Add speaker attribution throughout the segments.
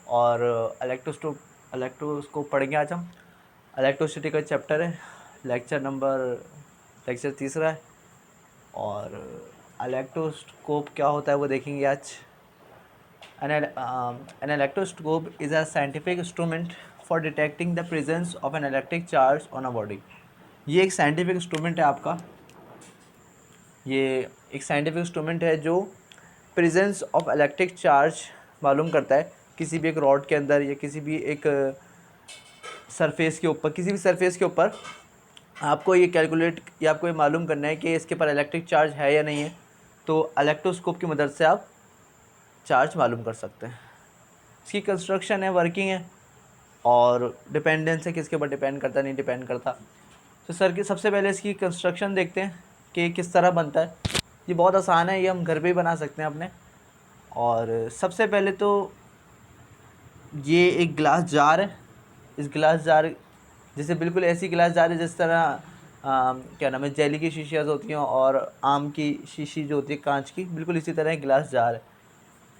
Speaker 1: और इलेक्ट्रोस्कोप पढ़ेंगे आज हम। इलेक्ट्रिसिटी का चैप्टर है, लेक्चर तीसरा है। और इलेक्ट्रोस्कोप क्या होता है वो देखेंगे आज। An electroscope is a scientific instrument for detecting the presence of an electric charge on a body। ये एक साइंटिफिक इंस्ट्रूमेंट है आपका, ये एक साइंटिफिक इंस्ट्रूमेंट है जो प्रेजेंस ऑफ इलेक्ट्रिक चार्ज मालूम करता है किसी भी एक रॉड के अंदर या किसी भी एक सरफेस के ऊपर, किसी भी सरफेस के ऊपर। आपको ये कैलकुलेट या आपको ये मालूम करना है कि इसके ऊपर इलेक्ट्रिक चार्ज है या नहीं है, तो इलेक्ट्रोस्कोप की मदद से आप चार्ज मालूम कर सकते हैं। इसकी कंस्ट्रक्शन है, वर्किंग है और डिपेंडेंस है, किसके ऊपर डिपेंड करता है, नहीं डिपेंड करता। तो सर की सबसे पहले इसकी कंस्ट्रक्शन देखते हैं कि किस तरह बनता है। ये बहुत आसान है, ये हम घर पे ही बना सकते हैं अपने। और सबसे पहले तो ये एक ग्लास जार है। इस ग्लास जार जैसे बिल्कुल ऐसी ग्लास जार है जिस तरह क्या नाम है, जेली की शीशियाँ होती हैं और आम की शीशी जो होती है कांच की, बिल्कुल इसी तरह एक ग्लास जार है।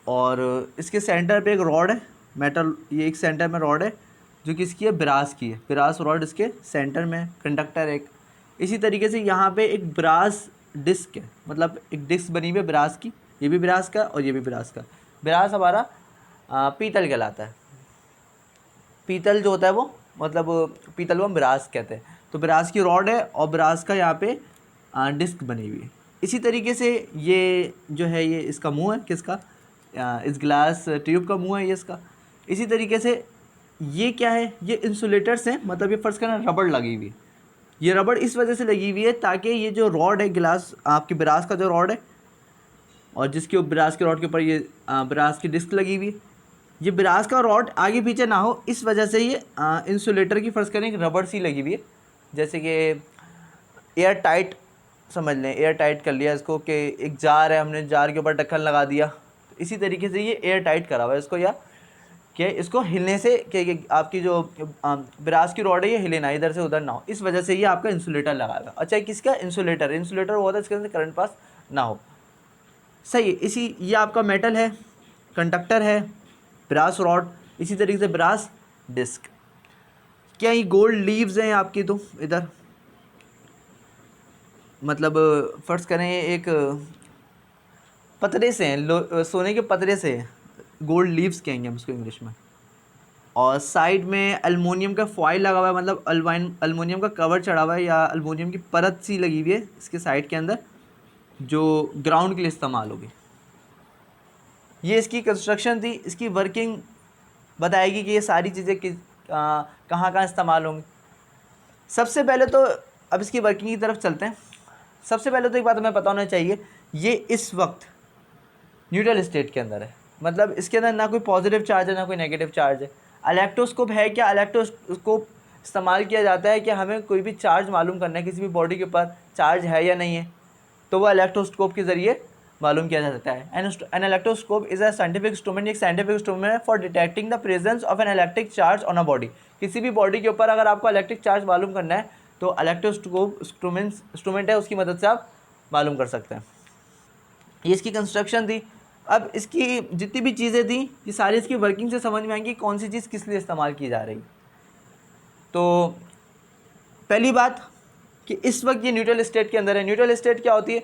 Speaker 1: और इसके सेंटर पे एक रॉड है मेटल, ये एक सेंटर में रॉड है जो कि इसकी है ब्रास की है, ब्रास रॉड इसके सेंटर में, कंडक्टर एक। इसी तरीके से यहाँ पे एक ब्रास डिस्क है, मतलब एक डिस्क बनी हुई है ब्रास की, ये भी ब्रास का और ये भी ब्रास का। ब्रास हमारा पीतल कहलाता है। पीतल जो होता है वो, मतलब पीतल को हम ब्रास कहते हैं। तो ब्रास की रॉड है और ब्रास का यहाँ पे डिस्क बनी हुई है। इसी तरीके से ये जो है ये इसका मुंह है, किसका, इस ग्लास ट्यूब का मुंह है ये इसका। इसी तरीके से ये क्या है, ये इंसुलेटर्स हैं, मतलब ये फर्स्ट करना रबड़ लगी हुई है। ये रबड़ इस वजह से लगी हुई है ताकि ये जो रॉड है, ग्लास आपकी ब्रास का जो रॉड है और जिसके ब्रास के रॉड के ऊपर ये ब्रास की डिस्क लगी हुई है, ये ब्रास का रॉड आगे पीछे ना हो, इस वजह से ये इंसुलेटर की फर्स्ट करें एक रबड़ सी लगी हुई है। जैसे कि एयर टाइट समझ लें, एयर टाइट कर लिया इसको कि एक जार है, हमने जार के ऊपर ढक्कन लगा दिया, तो इसी तरीके से ये एयर टाइट करा हुआ है इसको, या कि इसको हिलने से कि आपकी जो ब्रास की रॉड है ये हिले ना, इधर से उधर ना हो, इस वजह से ये आपका इंसुलेटर लगा हुआ है। अच्छा, किसका इंसुलेटर, इंसुलेटर वो होता है इसके अंदर करंट पास ना हो, सही है। इसी ये आपका मेटल है, कंडक्टर है, ब्रास रॉड, इसी तरीके से ब्रास डिस्क। क्या ये गोल्ड लीव्स हैं आपकी, तो इधर मतलब फर्ज करें एक पतरे से हैं, सोने के पतरे से हैं, गोल्ड लीव्स कहेंगे हम इसको इंग्लिश में। और साइड में अल्मोनियम का फॉइल लगा हुआ है, मतलब अल्मोनियम का कवर चढ़ा हुआ है या अल्मोनियम की परत सी लगी हुई है इसके साइड के अंदर, जो ग्राउंड के लिए इस्तेमाल होगी। ये इसकी कंस्ट्रक्शन थी। इसकी वर्किंग बताएगी कि ये सारी चीज़ें कहाँ कहाँ इस्तेमाल होंगी। सबसे पहले तो अब इसकी वर्किंग की तरफ चलते हैं। सबसे पहले तो एक बात हमें पता होना चाहिए, ये इस वक्त न्यूट्रल स्टेट के अंदर है, मतलब इसके अंदर ना कोई पॉजिटिव चार्ज है ना कोई नेगेटिव चार्ज है। इलेक्ट्रोस्कोप है क्या, इलेक्ट्रोस्कोप इस्तेमाल किया जाता है कि हमें कोई भी चार्ज मालूम करना है, किसी भी बॉडी के ऊपर चार्ज है या नहीं है, तो वह इलेक्ट्रोस्कोप के ज़रिए मालूम किया जा सकता है। An electroscope is a scientific instrument, एक साइंटिफिक इंस्ट्रूमेंट है for detecting the presence of an electric charge on a body. किसी भी बॉडी के ऊपर अगर आपको इलेक्ट्रिक चार्ज मालूम करना है तो इलेक्ट्रोस्कोप इंस्ट्रूमेंट है, उसकी मदद से आप मालूम कर सकते हैं। ये इसकी कंस्ट्रक्शन थी। अब इसकी जितनी भी चीज़ें थी ये सारी इसकी वर्किंग से समझ में आएंगी कौन सी चीज़ किस लिए इस्तेमाल की जा रही। तो पहली बात कि इस वक्त ये न्यूट्रल स्टेट के अंदर है। न्यूट्रल स्टेट क्या होती है,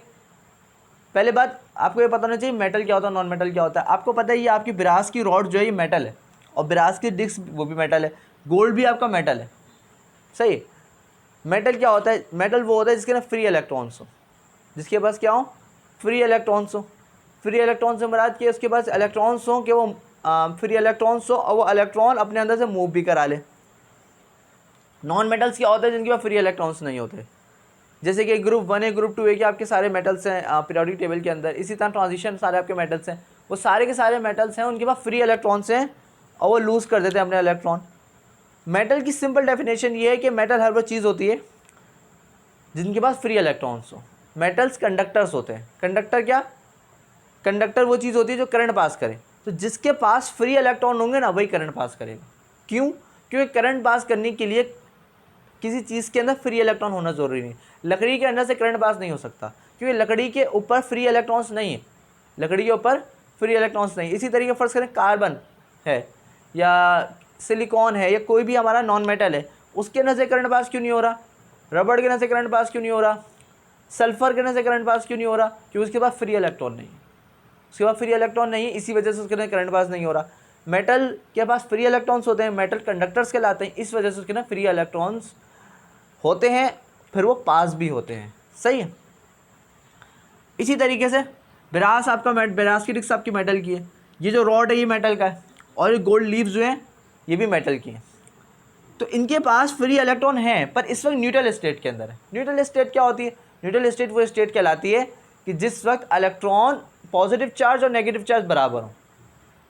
Speaker 1: पहले बात आपको ये पता होना चाहिए मेटल क्या होता है, नॉन मेटल क्या होता है। आपको पता है ये आपकी ब्रास की रॉड जो है ये मेटल है और ब्रास की डिस्क वो भी मेटल है, गोल्ड भी आपका मेटल है, सही। मेटल क्या होता है, मेटल वो होता है जिसके ना फ्री इलेक्ट्रॉन्स हो, जिसके पास क्या हो, फ्री इलेक्ट्रॉन्स हो। फ्री इलेक्ट्रॉन से मुराद कि उसके पास इलेक्ट्रॉन्स हो कि वो फ्री इलेक्ट्रॉन्स हो और वो इलेक्ट्रॉन अपने अंदर से मूव भी करा ले। नॉन मेटल्स क्या होता है जिनके पास फ्री इलेक्ट्रॉन्स नहीं होते, जैसे कि ग्रुप 1 है, ग्रुप 2 है कि आपके सारे मेटल्स हैं पीरियोडिक टेबल के अंदर, इसी तरह ट्रांजिशन सारे आपके मेटल्स हैं, वो सारे के सारे मेटल्स हैं, उनके पास फ्री इलेक्ट्रॉन्स हैं और वो लूज़ कर देते हैं अपने इलेक्ट्रॉन। मेटल की सिंपल डेफिनेशन ये है कि मेटल हर वो चीज़ होती है जिनके पास फ्री इलेक्ट्रॉन्स हो। मेटल्स कंडक्टर्स होते हैं। कंडक्टर क्या, कंडक्टर वो चीज़ होती है जो करंट पास करे, तो जिसके पास फ्री इलेक्ट्रॉन होंगे ना वही करंट पास करेगा। क्यों, क्योंकि करंट पास करने के लिए किसी चीज़ के अंदर फ्री इलेक्ट्रॉन होना ज़रूरी नहीं। लकड़ी के अंदर से करंट पास नहीं हो सकता क्योंकि लकड़ी के ऊपर फ्री इलेक्ट्रॉन्स नहीं है, लकड़ी के ऊपर फ्री इलेक्ट्रॉन्स नहीं। इसी तरीके फर्ज करें कार्बन है, या सिलिकॉन है या कोई भी हमारा नॉन मेटल है, उसके अंदर से करंट पास क्यों नहीं हो रहा? रबड़ के अंदर से करंट पास क्यों नहीं हो रहा? सल्फर के अंदर से करंट पास क्यों नहीं हो रहा? क्योंकि उसके पास फ्री इलेक्ट्रॉन नहीं है, उसके पास फ्री इलेक्ट्रॉन नहीं है, इसी वजह से उसके अंदर करंट पास नहीं हो रहा। मेटल के पास फ्री इलेक्ट्रॉन्स होते हैं, मेटल कंडक्टर्स कहलाते हैं, इस वजह से उसके अंदर फ्री इलेक्ट्रॉन्स होते हैं, फिर वो पास भी होते हैं। सही है। इसी तरीके से ब्रास आपका ब्रास की डिस्क आपकी मेटल की है, ये जो रॉड है ये मेटल का है, और ये गोल्ड लीव्स जो हैं ये भी मेटल की हैं। तो इनके पास फ्री इलेक्ट्रॉन है, पर इस वक्त न्यूट्रल स्टेट के अंदर है। न्यूट्रल स्टेट क्या होती है? न्यूट्रल स्टेट वो स्टेट कहलाती है कि जिस वक्त इलेक्ट्रॉन पॉजिटिव चार्ज और नेगेटिव चार्ज बराबर हो,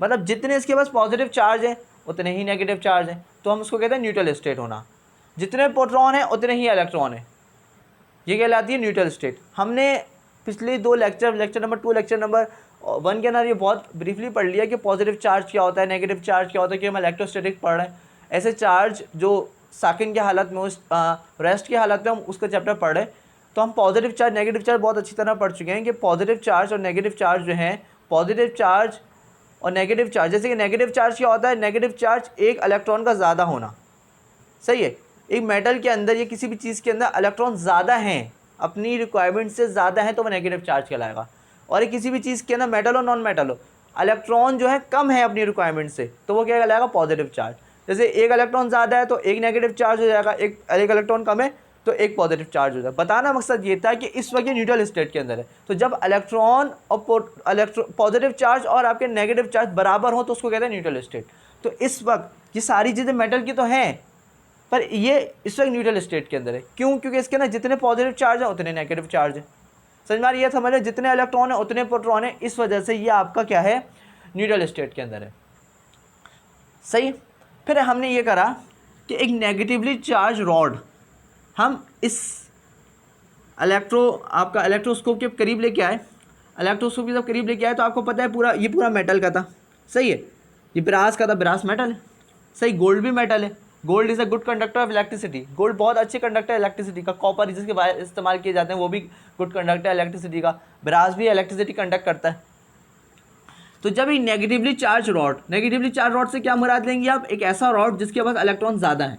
Speaker 1: मतलब जितने इसके पास पॉजिटिव चार्ज है उतने ही नेगेटिव चार्ज है, तो हम उसको कहते हैं न्यूट्रल स्टेट होना। जितने प्रोटॉन है उतने ही इलेक्ट्रॉन है, ये कहलाती है न्यूट्रल स्टेट। हमने पिछले 2 लेक्चर नंबर 2 लेक्चर नंबर 1 के अंदर ये बहुत ब्रीफली पढ़ लिया कि पॉजिटिव चार्ज क्या होता है, नेगेटिव चार्ज क्या होता है, कि हम इलेक्ट्रोस्टैटिक पढ़ रहे हैं। ऐसे चार्ज जो साकिन की हालत में, उस रेस्ट की हालत में हम उसका चैप्टर पढ़ रहे हैं, तो हम पॉजिटिव चार्ज नेगेटिव चार्ज बहुत अच्छी तरह पढ़ चुके हैं कि पॉजिटिव चार्ज और नेगेटिव चार्ज जो हैं, पॉजिटिव चार्ज और नेगेटिव चार्ज, जैसे कि नेगेटिव चार्ज क्या होता है? नेगेटिव चार्ज एक इलेक्ट्रॉन का ज़्यादा होना। सही है। एक मेटल के अंदर या किसी भी चीज़ के अंदर इलेक्ट्रॉन ज़्यादा हैं, अपनी रिक्वायरमेंट से ज़्यादा है, तो वो नेगेटिव चार्ज कहलाएगा। और किसी भी चीज़ के अंदर मेटल हो नॉन मेटल हो, इलेक्ट्रॉन जो है कम है अपनी रिक्वायरमेंट से, तो वो क्या कहलाएगा? Positive charge. जैसे एक इलेक्ट्रॉन ज़्यादा है तो एक नेगेटिव चार्ज हो जाएगा, एक इलेक्ट्रॉन कम है तो एक पॉजिटिव चार्ज हो जाएगा। बताना मकसद ये था कि इस वक्त ये न्यूट्रल स्टेट के अंदर है, तो जब इलेक्ट्रॉन और पॉजिटिव चार्ज और आपके नेगेटिव चार्ज बराबर हो तो उसको कहते हैं न्यूट्रल स्टेट। तो इस वक्त ये सारी चीज़ें मेटल की तो हैं, पर ये इस वक्त न्यूट्रल स्टेट के अंदर है। क्यों? क्योंकि इसके अंदर जितने पॉजिटिव चार्ज हैं उतने नेगेटिव चार्ज है। समझ में आ रही है? समझ लें, जितने इलेक्ट्रॉन है उतने प्रोटॉन है, इस वजह से ये आपका क्या है? न्यूट्रल स्टेट के अंदर है। सही। फिर हमने ये करा कि एक नेगेटिवली चार्ज रॉड हम इस आपका इलेक्ट्रोस्कोप के करीब लेके आए। इलेक्ट्रोस्कोप के जब करीब लेके आए तो आपको पता है ये पूरा मेटल का था। सही है। ये ब्रास का था, ब्रास मेटल है। सही। गोल्ड भी मेटल है। Gold is a good conductor of electricity. Gold बहुत अच्छे कंडक्टर है इलेक्ट्रिसिटी का। कॉपर जिसके इस्तेमाल किए जाते हैं वो भी गुड कंडक्टर है इलेक्ट्रिसिटी का। ब्रास भी इलेक्ट्रिसिटी कंडक्ट करता है। तो जब ये नेगेटिवली चार्ज रॉड से क्या मुराद लेंगे आप? एक ऐसा रॉड जिसके पास इलेक्ट्रॉन ज़्यादा है,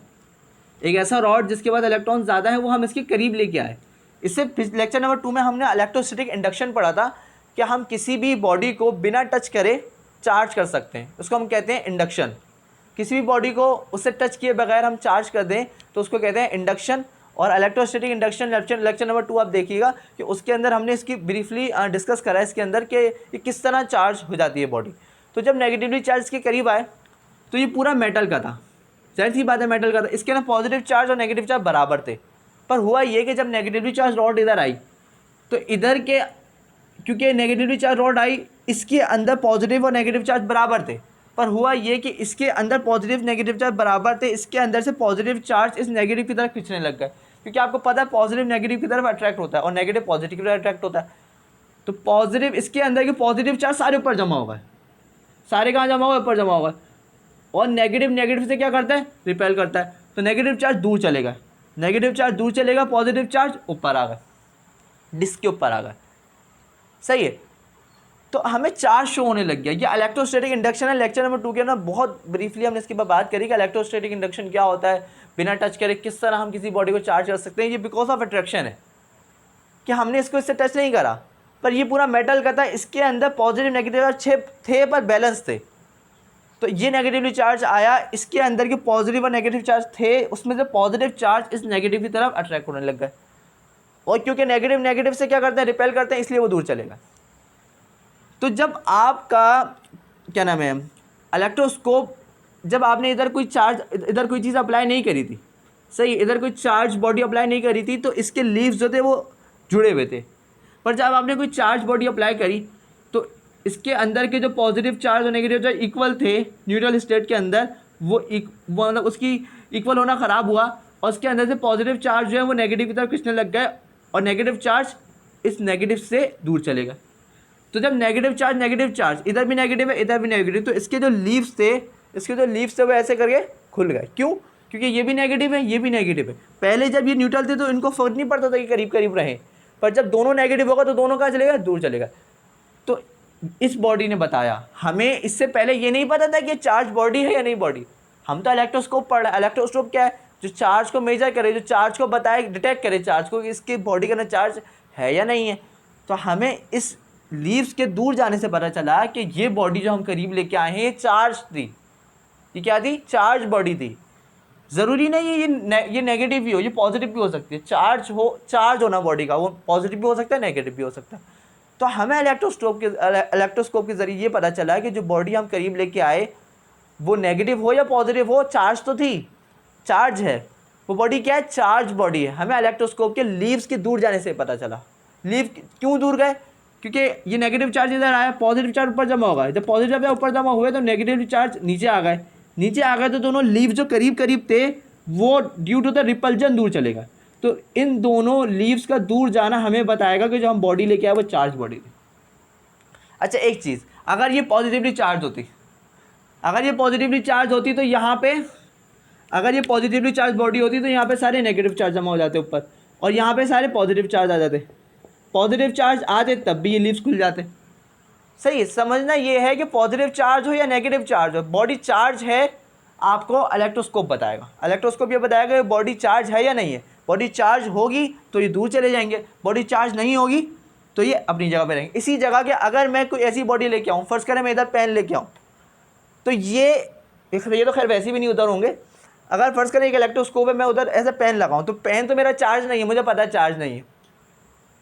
Speaker 1: एक ऐसा रॉड जिसके पास इलेक्ट्रॉन ज़्यादा है, वो हम इसके करीब लेके आए। इससे लेक्चर नंबर 2 में हमने इलेक्ट्रोस्टैटिक इंडक्शन पढ़ा था कि हम किसी भी बॉडी को बिना टच करे चार्ज कर सकते हैं, उसको हम कहते हैं इंडक्शन। किसी भी बॉडी को उससे टच किए बगैर हम चार्ज कर दें तो उसको कहते हैं इंडक्शन। और इलेक्ट्रोस्टैटिक इंडक्शन लेक्चर नंबर 2 आप देखिएगा कि उसके अंदर हमने इसकी ब्रीफली डिस्कस करा है इसके अंदर कि ये किस तरह चार्ज हो जाती है बॉडी। तो जब नेगेटिवली चार्ज के करीब आए तो ये पूरा मेटल का था, जाहिर सी बात है मेटल का था। इसके अंदर पॉजिटिव चार्ज और नेगेटिव चार्ज बराबर थे। पर हुआ ये कि जब नेगेटिवली चार्ज रॉड इधर आई तो इधर के, क्योंकि नेगेटिवली चार्ज रॉड आई, इसके अंदर पॉजिटिव और नेगेटिव चार्ज बराबर थे। पर हुआ ये कि इसके अंदर पॉजिटिव नेगेटिव चार्ज बराबर थे, इसके अंदर से पॉजिटिव चार्ज इस नेगेटिव की तरफ खींचने लग गए, क्योंकि आपको पता है पॉजिटिव नेगेटिव की तरफ अट्रैक्ट होता है और नेगेटिव पॉजिटिव की तरफ अट्रैक्ट होता है। तो पॉजिटिव, इसके अंदर के पॉजिटिव चार्ज सारे ऊपर जमा हो गए, सारे कहाँ जमा हुए? ऊपर जमा हो गए। और नेगेटिव से क्या करता है? रिपेल करता है। तो नेगेटिव चार्ज दूर चलेगा, नेगेटिव चार्ज दूर चलेगा, पॉजिटिव चार्ज ऊपर आ गए, डिस्क के ऊपर आ गए। सही है। तो हमें चार्ज शो होने लग गया। ये इलेक्ट्रोस्टैटिक इंडक्शन है। लेक्चर नंबर 2 के अंदर बहुत ब्रीफली हमने इसके बाद बात करी कि इलेक्ट्रोस्टैटिक इंडक्शन क्या होता है, बिना टच करे किस तरह हम किसी बॉडी को चार्ज कर सकते हैं। ये बिकॉज ऑफ अट्रैक्शन है कि हमने इसको इससे टच नहीं करा, पर ये पूरा मेटल का था, इसके अंदर पॉजिटिव नेगेटिव चार्ज थे पर बैलेंस थे। तो ये नेगेटिवली चार्ज आया, इसके अंदर के पॉजिटिव और नेगेटिव चार्ज थे, उसमें से पॉजिटिव चार्ज इस नेगेटिव की तरफ अट्रैक्ट होने लग गए। और क्योंकि नेगेटिव से क्या करते हैं? रिपेल करते हैं, इसलिए वो दूर चलेगा। तो जब आपका क्या नाम है इलेक्ट्रोस्कोप, जब आपने इधर कोई चीज़ अप्लाई नहीं करी थी, सही, इधर कोई चार्ज बॉडी अप्लाई नहीं करी थी, तो इसके लीव्स जो थे वो जुड़े हुए थे। पर जब आपने कोई चार्ज बॉडी अप्लाई करी तो इसके अंदर के जो पॉजिटिव चार्ज और नेगेटिव चार्ज इक्वल थे न्यूट्रल स्टेट के अंदर, वो मतलब उसकी इक्वल होना ख़राब हुआ और उसके अंदर से पॉजिटिव चार्ज जो है वो नेगेटिव की तरफ खींचने लग गए और नेगेटिव चार्ज इस नेगेटिव से दूर चलेगा। तो जब नेगेटिव चार्ज इधर भी नेगेटिव है, इधर भी नेगेटिव, तो इसके जो लीव्स थे वो ऐसे करके खुल गए। क्यों? क्योंकि ये भी नेगेटिव है, ये भी नेगेटिव है। पहले जब ये न्यूट्रल थे तो इनको फर्क नहीं पड़ता था कि करीब करीब रहें, पर जब दोनों नेगेटिव होगा तो दोनों कहाँ चलेगा? दूर चलेगा। तो इस बॉडी ने बताया। हमें इससे पहले ये नहीं पता था कि चार्ज बॉडी है या नहीं बॉडी। हम तो इलेक्ट्रोस्कोप पढ़ रहे हैं। इलेक्ट्रोस्कोप क्या है? जो चार्ज को मेजर करे, जो चार्ज को बताए, डिटेक्ट करे चार्ज को कि इसकी बॉडी के अंदर चार्ज है या नहीं है। तो हमें इस लीव्स के दूर जाने से पता चला कि ये बॉडी जो हम करीब लेके आए हैं ये चार्ज थी। ये क्या थी? चार्ज बॉडी थी। ज़रूरी नहीं है ये नेगेटिव भी हो, ये पॉजिटिव भी हो सकती है। चार्ज होना बॉडी का, वो पॉजिटिव भी हो सकता है, नेगेटिव भी हो सकता है। तो हमें इलेक्ट्रोस्कोप के ज़रिए ये पता चला कि जो बॉडी हम करीब लेके आए वो नेगेटिव हो या पॉजिटिव हो, चार्ज तो थी, चार्ज है। वो बॉडी क्या है? चार्ज बॉडी है। हमें इलेक्ट्रोस्कोप के लीव्स के दूर जाने से पता चला। लीव क्यों दूर गए? क्योंकि ये नेगेटिव चार्ज इधर आया, पॉजिटिव चार्ज ऊपर जमा होगा। जब पॉजिटिव ऊपर जमा हुए तो नेगेटिव चार्ज नीचे आ गए। नीचे आ गए तो दोनों लीव जो करीब करीब थे वो ड्यू टू द रिपल्जन दूर चलेगा। तो इन दोनों लीव्स का दूर जाना हमें बताएगा कि जो हम बॉडी लेके आए वो चार्ज बॉडी थी। अच्छा, एक चीज़, अगर ये पॉजिटिवली चार्ज होती, तो यहाँ पे, अगर ये पॉजिटिवली चार्ज बॉडी होती तो यहाँ पे सारे नेगेटिव चार्ज जमा हो जाते ऊपर, और यहाँ पे सारे पॉजिटिव चार्ज आ जाते। पॉजिटिव चार्ज आते तब भी ये लीव्स खुल जाते। सही समझना ये है कि पॉजिटिव चार्ज हो या नेगेटिव चार्ज हो, बॉडी चार्ज है आपको इलेक्ट्रोस्कोप बताएगा। इलेक्ट्रोस्कोप ये बताएगा कि बॉडी चार्ज है या नहीं है। बॉडी चार्ज होगी तो ये दूर चले जाएंगे, बॉडी चार्ज नहीं होगी तो ये अपनी जगह पे रहेंगे। इसी जगह के अगर मैं कोई ऐसी बॉडी लेके आऊँ, फर्स्ट करें मैं इधर पेन लेके आऊँ, तो ये तो खैर वैसे भी नहीं उधर होंगे। अगर फर्स्ट करें एक इलेक्ट्रोस्कोप है, मैं उधर ऐसा पेन लगाऊँ, तो पेन तो मेरा चार्ज नहीं है, मुझे पता है चार्ज नहीं है,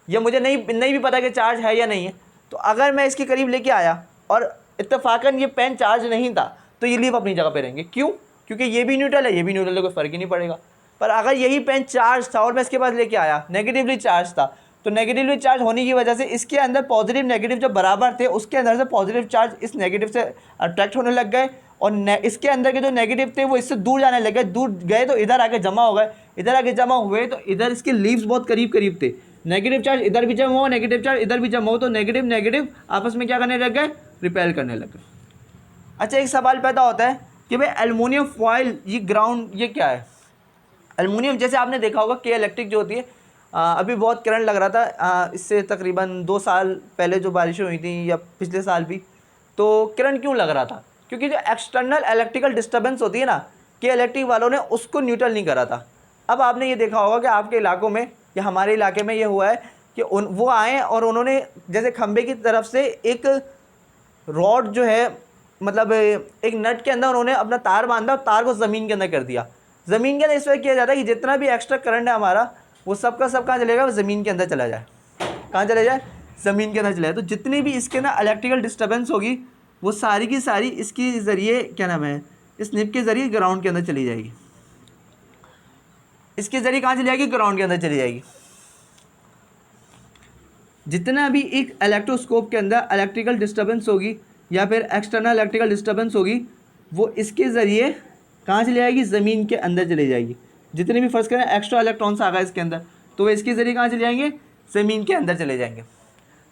Speaker 1: या मुझे नहीं भी पता कि चार्ज है या नहीं है। तो अगर मैं इसके करीब लेके आया और इत्तेफाकन ये पेन चार्ज नहीं था तो ये लीव अपनी जगह पे रहेंगे। क्यों? क्योंकि ये भी न्यूट्रल है, ये भी न्यूट्रल है, कोई फ़र्क ही नहीं पड़ेगा। पर अगर यही पेन चार्ज था और मैं इसके पास लेके आया, नेगेटिवली चार्ज था, तो नेगेटिवली चार्ज होने की वजह से इसके अंदर पॉजिटिव नेगेटिव जो बराबर थे उसके अंदर से पॉजिटिव चार्ज इस नेगेटिव से अट्रैक्ट होने लग गए, और इसके अंदर के जो नेगेटिव थे वो इससे दूर जाने लग गए। दूर गए तो इधर आके जमा हो गए, इधर आके जमा हुए तो इधर इसके लीव्स बहुत करीब करीब थे। नेगेटिव चार्ज इधर भी जमा हो, नेगेटिव चार्ज इधर भी जमा हो, तो नेगेटिव नेगेटिव आपस में क्या करने लग गए? रिपेल करने लग गए। अच्छा, एक सवाल पैदा होता है कि भाई एल्युमिनियम फॉइल, ये ग्राउंड, ये क्या है? एल्युमिनियम, जैसे आपने देखा होगा कि इलेक्ट्रिक जो होती है, अभी बहुत करंट लग रहा था, इससे तकरीबन 2 साल पहले जो बारिशें हुई थी या पिछले साल भी, तो करंट क्यों लग रहा था? क्योंकि जो एक्सटर्नल इलेक्ट्रिकल डिस्टर्बेंस होती है ना, कि इलेक्ट्रिक वालों ने उसको न्यूट्रल नहीं करा था। अब आपने ये देखा होगा कि आपके इलाकों में या हमारे इलाके में ये हुआ है कि वो आए और उन्होंने जैसे खंबे की तरफ से एक रॉड जो है, मतलब एक नट के अंदर उन्होंने अपना तार बांधा और तार को ज़मीन के अंदर कर दिया। ज़मीन के अंदर इस वजह किया जाता है कि जितना भी एक्स्ट्रा करंट है हमारा वो सब का सब कहाँ चलेगा? वो ज़मीन के अंदर चला जाए। कहाँ चले जाए? ज़मीन के अंदर चला जाए। तो जितनी भी इसके अंदर इलेक्ट्रिकल डिस्टर्बेंस होगी वो सारी की सारी इसके ज़रिए, क्या नाम है, इस निप के ज़रिए ग्राउंड के अंदर चली जाएगी। इसके ज़रिए कहाँ चली जाएगी? ग्राउंड के अंदर चली जाएगी। जितना भी एक इलेक्ट्रोस्कोप के अंदर इलेक्ट्रिकल डिस्टर्बेंस होगी या फिर एक्सटर्नल इलेक्ट्रिकल डिस्टर्बेंस होगी वो इसके ज़रिए कहाँ चली जाएगी? ज़मीन के अंदर चली जाएगी। जितने भी फर्स्ट करें एक्स्ट्रा इलेक्ट्रॉन्स आ गए इसके अंदर, तो वो इसके ज़रिए कहाँ चले जाएंगे? ज़मीन के अंदर चले जाएंगे।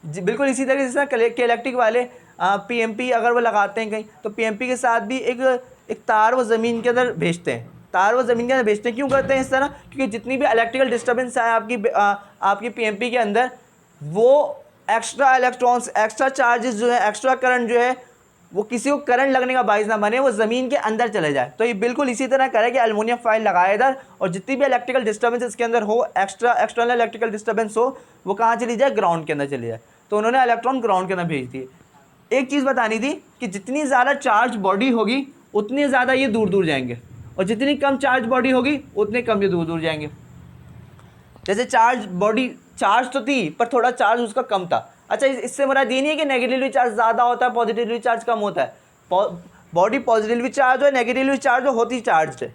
Speaker 1: बिल्कुल इसी तरह जिस तरह के इलेक्ट्रिक वाले पीएमपी अगर वो लगाते हैं कहीं, तो पीएमपी के साथ भी एक तार वो ज़मीन के अंदर भेजते हैं। तार वो ज़मीन के अंदर भेजते हैं। क्यों करते हैं इस तरह? क्योंकि जितनी भी इलेक्ट्रिकल डिस्टर्बेंस आए आपकी पीएमपी के अंदर, वो एक्स्ट्रा इलेक्ट्रॉन्स, एक्स्ट्रा चार्जेस जो है, एक्स्ट्रा करंट जो है, वो किसी को करंट लगने का बाइस ना बने, वो ज़मीन के अंदर चले जाए। तो ये बिल्कुल इसी तरह करे कि एल्युमिनियम फॉइल लगाए इधर, और जितनी भी इलेक्ट्रिकल डिस्टर्बेंस इसके अंदर हो, एक्सटर्नल इलेक्ट्रिकल डिस्टर्बेंस हो, वो कहाँ चली जाए? ग्राउंड के अंदर चली जाए। तो उन्होंने इलेक्ट्रॉन ग्राउंड के अंदर भेज दिए। एक चीज़ बतानी थी कि जितनी ज़्यादा चार्ज बॉडी होगी उतनी ज़्यादा ये दूर दूर जाएंगे, और जितनी कम चार्ज बॉडी होगी उतने कम ये दूर दूर जाएंगे। जैसे चार्ज बॉडी चार्ज तो थी पर थोड़ा चार्ज उसका कम था। अच्छा, इससे मुराद ये नहीं है कि नेगेटिवली चार्ज ज़्यादा होता है, पॉजिटिवली चार्ज कम होता है। बॉडी पॉजिटिवली चार्ज हो, नेगेटिवली चार्ज हो, होती चार्ज है।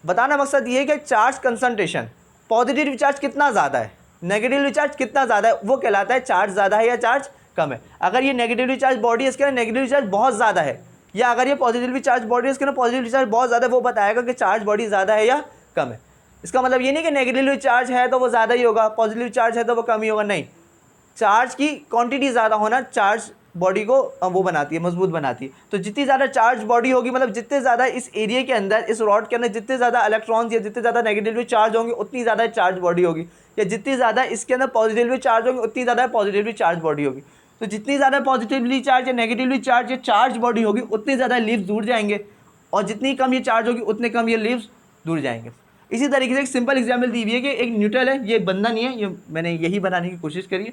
Speaker 1: बताना मकसद ये है कि चार्ज कंसंट्रेशन, पॉजिटिव चार्ज कितना ज़्यादा है, नेगेटिवली चार्ज कितना ज़्यादा है, वो कहलाता है चार्ज ज़्यादा है या चार्ज कम है। अगर ये नेगेटिवली चार्ज बॉडी है, इसके अंदर नेगेटिवली चार्ज बहुत ज़्यादा है, या अगर ये पॉजिटिवली चार्ज बॉडी है, इसके अंदर पॉजिटिवली चार्ज बहुत ज़्यादा है, वो बताएगा कि चार्ज बॉडी ज़्यादा है या कम है। इसका मतलब ये नहीं कि नेगेटिवली चार्ज है तो वो ज़्यादा ही होगा, पॉजिटिवली चार्ज है तो वो कम ही होगा, नहीं। चार्ज की क्वांटिटी ज़्यादा होना चार्ज बॉडी को वो बनाती है, मजबूत बनाती है। तो जितनी ज़्यादा चार्ज बॉडी होगी, मतलब जितने ज़्यादा इस एरिया के अंदर, इस रॉड के अंदर जितने ज़्यादा इलेक्ट्रॉन्स या जितने ज़्यादा नेगेटिवली चार्ज होंगे उतनी ज़्यादा चार्ज बॉडी होगी, या जितनी ज़्यादा इसके अंदर पॉजिटिवली चार्ज होंगे उतनी ज़्यादा पॉजिटिवली चार्ज बॉडी होगी। तो जितनी ज़्यादा पॉजिटिवली चार्ज या नेगेटिवली चार्ज या चार्ज बॉडी होगी उतनी ज़्यादा लीव्स दूर जाएंगे, और जितनी कम ये चार्ज होगी उतने कम ये लीव्स दूर जाएंगे। इसी तरीके से एक सिंपल एग्जाम्पल दी हुई है कि एक न्यूट्रल है, ये बनना नहीं है, ये मैंने यही बनाने की कोशिश करी है।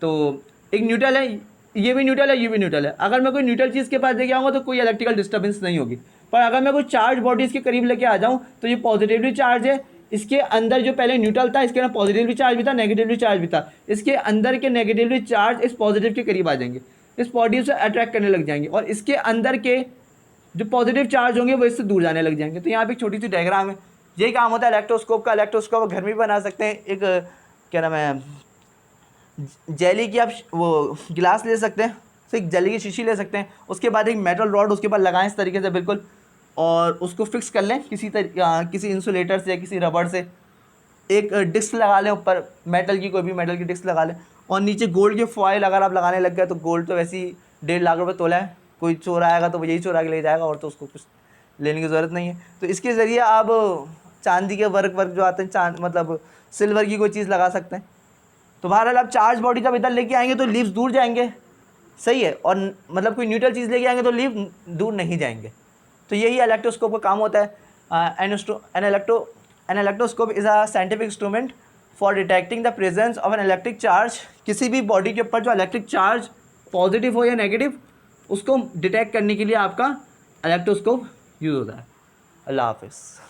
Speaker 1: तो एक न्यूट्रल है, ये भी न्यूट्रल है, ये भी न्यूट्रल है। अगर मैं कोई न्यूट्रल चीज़ के पास लेके आऊँगा तो कोई इलेक्ट्रिकल डिस्टर्बेंस नहीं होगी, पर अगर मैं कोई चार्ज बॉडी इसके करीब लेके आ जाऊँ तो ये पॉजिटिवली चार्ज है, इसके अंदर जो पहले न्यूट्रल था इसके अंदर पॉजिटिवली चार्ज भी था, नेगेटिवली चार्ज भी था, इसके अंदर के नेगेटिवली चार्ज इस पॉजिटिव के करीब आ जाएंगे, इस पॉजिटिव से अट्रैक्ट करने लग जाएंगे, और इसके अंदर के जो पॉजिटिव चार्ज होंगे वो इससे दूर जाने लग जाएंगे। तो यहाँ पे एक छोटी सी डायग्राम है, यही काम होता है इलेक्ट्रोस्कोप का। इलेक्ट्रोस्कोप घर में भी बना सकते हैं। एक क्या नाम है, जेली की आप वो गिलास ले सकते हैं, एक जेली की शीशी ले सकते हैं, उसके बाद एक मेटल रॉड उसके ऊपर लगाएं इस तरीके से बिल्कुल, और उसको फिक्स कर लें किसी इंसुलेटर से या किसी रबड़ से, एक डिस्क लगा लें ऊपर, मेटल की कोई भी मेटल की डिस्क लगा लें, और नीचे गोल्ड के फॉइल अगर आप लगाने लग गए तो गोल्ड तो वैसे ही 1.5 लाख रुपये तोला है, कोई चोर आएगा तो वो यही चोरा के ले जाएगा, और तो उसको कुछ लेने की ज़रूरत नहीं है। तो इसके ज़रिए आप चांदी के वर्क जो आते हैं, मतलब सिल्वर की कोई चीज़ लगा सकते हैं। तो बहरहाल आप चार्ज बॉडी जब इधर लेके आएंगे तो लीव्स दूर जाएंगे, सही है, और मतलब कोई न्यूट्रल चीज़ लेके आएंगे तो लीव दूर नहीं जाएंगे। तो यही इलेक्ट्रोस्कोप का काम होता है। An electroscope is a scientific instrument for detecting the presence of an electric charge. किसी भी बॉडी के ऊपर जो इलेक्ट्रिक चार्ज पॉजिटिव हो या नेगेटिव, उसको डिटेक्ट करने के लिए आपका इलेक्ट्रोस्कोप यूज़ होता है। अल्लाह हाफिज़।